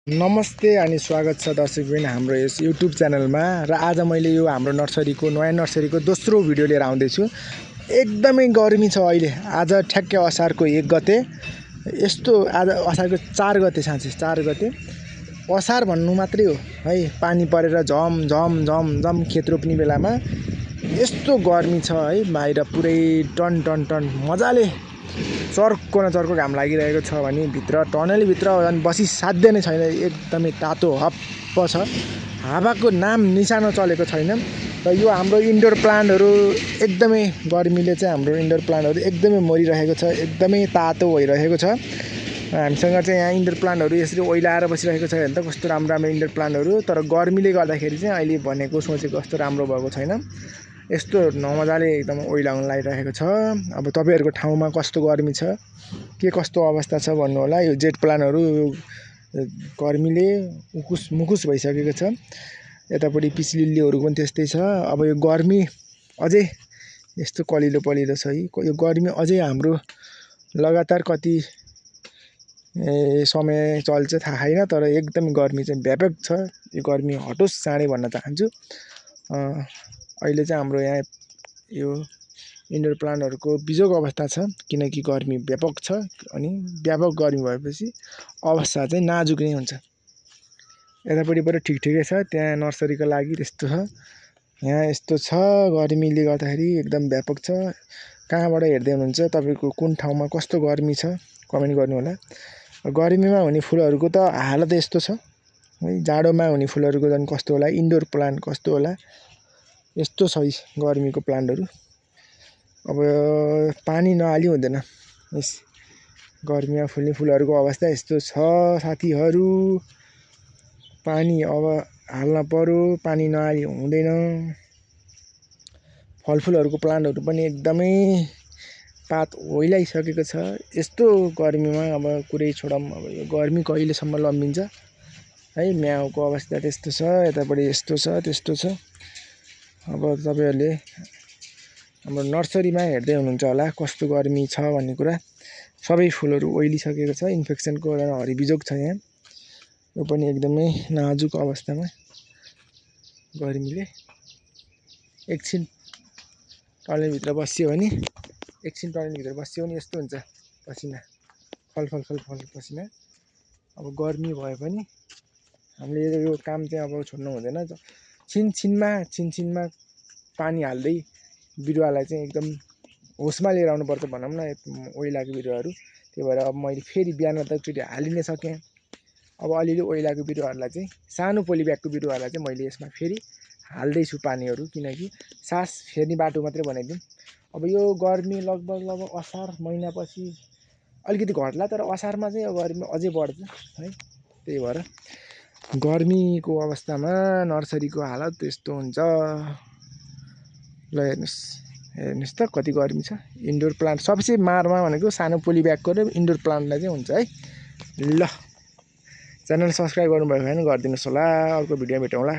नमस्ते अनि स्वागत छ दर्शकवृन्द हाम्रो यस युट्युब च्यानलमा। र आज मैले यो हाम्रो नयाँ नर्सरीको दोस्रो भिडियो लिएर आउँदैछु। एकदमै गर्मी छ अहिले। आज ठ्याक्कै असारको 1 गते, यस्तो आज असारको 4 गते, साँच्चै 4 गते। असार भन्नु मात्रै हो है, पानी परेर झम झम झम झम खेत रोप्ने बेलामा यस्तो गर्मी छ है। बाहिर पुरै टन टन टन मजाले चर्को न चर्को घाम लागिरहेको छ भने भित्र टनलभित्र अनि बसी साध्य नै छैन। एकदमै तातो हप्प छ, हावाको नाम निशानो चलेको छैन। र यो हाम्रो इन्डोर प्लान्टहरू एकदमै गर्मीले चाहिँ हाम्रो इन्डोर प्लान्टहरू एकदमै मरिरहेको छ, एकदमै तातो भइरहेको छ। हामीसँग चाहिँ यहाँ इन्डोर प्लान्टहरू यसरी ओइलाएर बसिरहेको छ भने त कस्तो राम्रो राम्रो इन्डोर प्लान्टहरू, तर गर्मीले गर्दाखेरि चाहिँ अहिले भनेको सोचेको कस्तो राम्रो भएको छैन। यस्तो नमजाले एकदम ओइलाउन लागिरहेको छ। अब तपाईहरुको ठाउँमा कस्तो गर्मी छ, के कस्तो अवस्था छ भन्नु होला। यो जेट प्लान्टहरू गर्मीले उकुस मुकुस भइसकेको छ। यतापट्टि पिचलिल्लीहरू पनि त्यस्तै छ। अब यो गर्मी अझै यस्तो कलिलो पलिलो छ। यो गर्मी अझै हाम्रो लगातार कति समय चल्छ थाहा छैन, तर एकदम गर्मी चाहिँ व्यापक छ। यो गर्मी हटोस् चाँडै भन्न चाहन्छु। अहिले चाहिँ हाम्रो यहाँ यो इन्डोर प्लान्टहरूको बिजोग अवस्था छ, किनकि गर्मी व्यापक छ। अनि व्यापक गर्मी भएपछि अवस्था चाहिँ नाजुक नै हुन्छ। यतापट्टिबाट ठिकै छ, त्यहाँ नर्सरीको लागि त्यस्तो छ। यहाँ यस्तो छ, गर्मीले गर्दाखेरि एकदम व्यापक छ। कहाँबाट हेर्दै हुनुहुन्छ, तपाईको कुन ठाउँमा कस्तो गर्मी छ कमेन्ट गर्नु होला। गर्मीमा हुने फुलहरूको त हालत यस्तो छ है, जाडोमा हुने फुलहरूको झन् कस्तो होला, इन्डोर प्लान्ट कस्तो होला, यस्तो छ गर्मीको प्लान्टहरू। अब पानी नहाली हुँदैन। यस गर्मीमा फुल्ने फुलहरूको अवस्था यस्तो छ साथीहरू। पानी अब हाल्न पर्यो, पानी नहाली हुँदैन। फलफुलहरूको प्लान्टहरू पनि एकदमै पात ओइलाइसकेको छ। यस्तो गर्मीमा अब कुरै छोडौँ, अब यो गर्मी कहिलेसम्म लम्बिन्छ है। म्याउको अवस्था त्यस्तो छ, यतापट्टि यस्तो छ त्यस्तो छ। अब तपाईहरुले हाम्रो नर्सरीमा हेर्दै हुनुहुन्छ होला कस्तो गर्मी छ भन्ने कुरा। सबै फुलहरू ओइलिसकेको छ, इन्फेक्सनको हरिबिजोग छ यहाँ। यो पनि एकदमै नाजुक अवस्थामा गर्मीले एकछिन टनलभित्र बसियो भने यस्तो हुन्छ पसिना फल पसिना। अब गर्मी भए पनि हामीले यो काम चाहिँ अब छोड्नु हुँदैन। छिनछिनमा पानी हाल्दै बिरुवालाई चाहिँ एकदम होसमा लिएर आउनुपर्छ भनौँ न, ओइलाको बिरुवाहरू। त्यही भएर अब मैले फेरि बिहान त एकचोटि हालि नै सकेँ। अब अलिअलि ओइलाको बिरुवाहरूलाई चाहिँ, सानो पोलिब्यागको बिरुवाहरूलाई चाहिँ मैले यसमा फेरि हाल्दैछु पानीहरू, किनकि सास फेर्ने बाटो मात्रै बनाइदिउँ। अब यो गर्मी लगभग असार महिनापछि अलिकति घट्ला, तर असारमा चाहिँ अब गर्मी अझै बढ्छ है। त्यही भएर गर्मीको अवस्थामा नर्सरीको हालत यस्तो हुन्छ। ल हेर्नुहोस् त कति गर्मी छ। इन्डोर प्लान्ट सबसे मारमा भनेको सानो पोलिब्यागको र इन्डोर प्लान्टलाई चाहिँ हुन्छ है। ल च्यानल सब्सक्राइब गर्नुभएको छैन गरिदिनुहोस् होला। अर्को भिडियोमा भेटौँला।